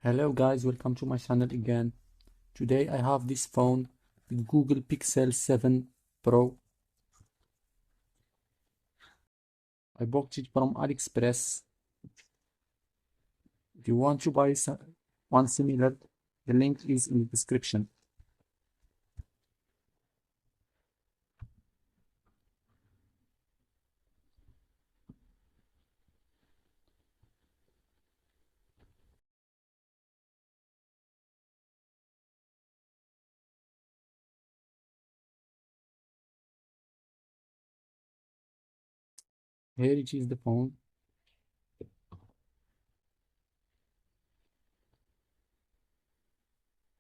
Hello guys, welcome to my channel again. Today I have this phone, the Google Pixel 7 Pro. I bought it from AliExpress. If you want to buy one similar, the link is in the description. Here it is, the phone.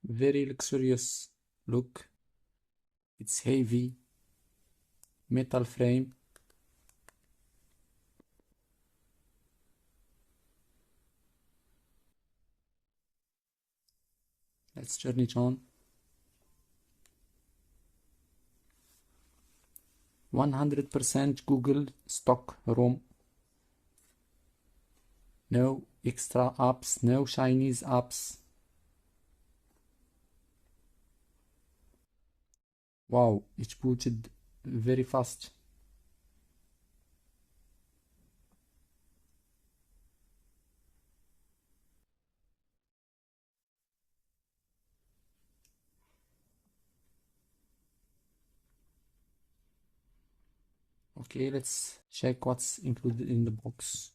Very luxurious look. It's heavy, metal frame. Let's turn it on. 100% Google stock ROM. No extra apps, no Chinese apps. Wow, it booted very fast. Okay, let's check what's included in the box.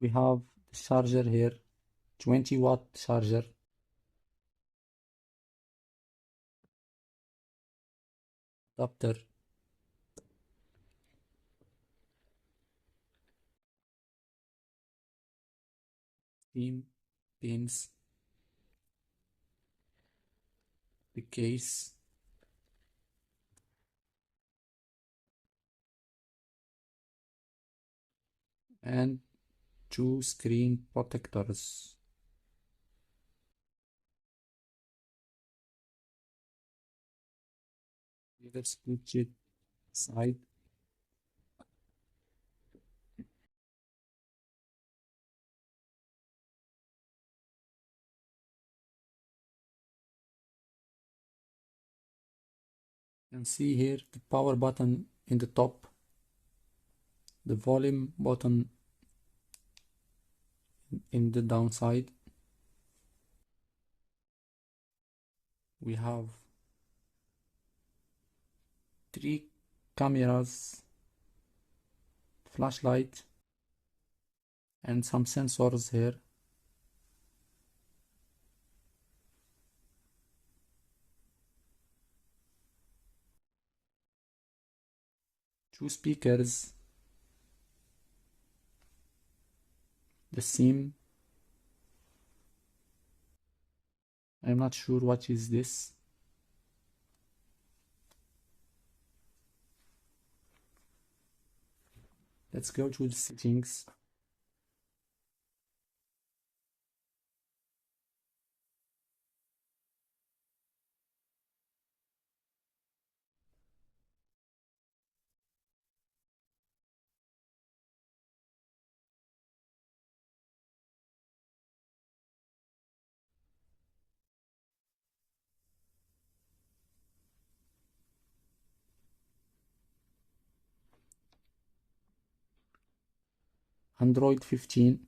We have the charger here, 20-watt charger. Adapter. Pins. The case. And two screen protectors. Let's put it aside. You can see here the power button in the top, the volume button in the downside. We have three cameras, flashlight, and some sensors here. Two speakers, the SIM. I'm not sure what is this. Let's go to the settings. Android 15.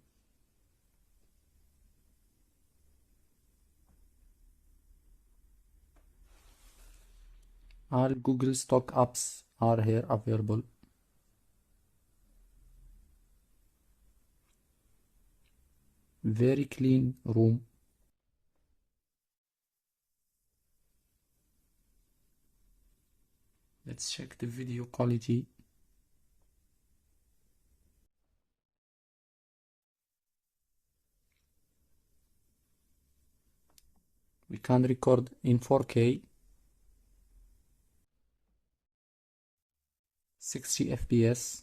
All Google stock apps are here available. Very clean room. Let's check the video quality. We can record in 4K, 60 FPS.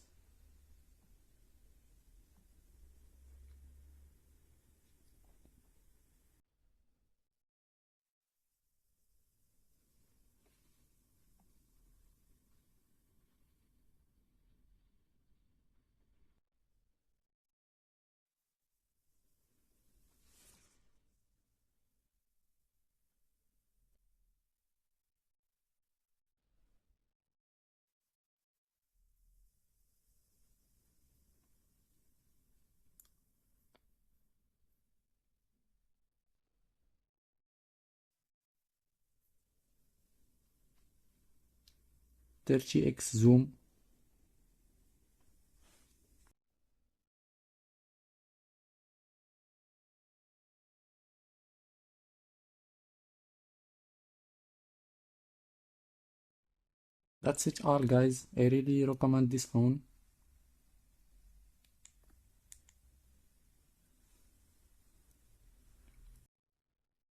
30x zoom. That's it all guys. I really recommend this phone.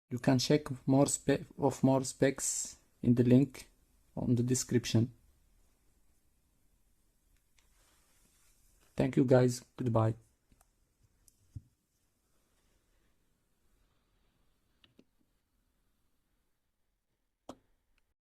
You can check more specs in the link on the description. Thank you guys. Goodbye.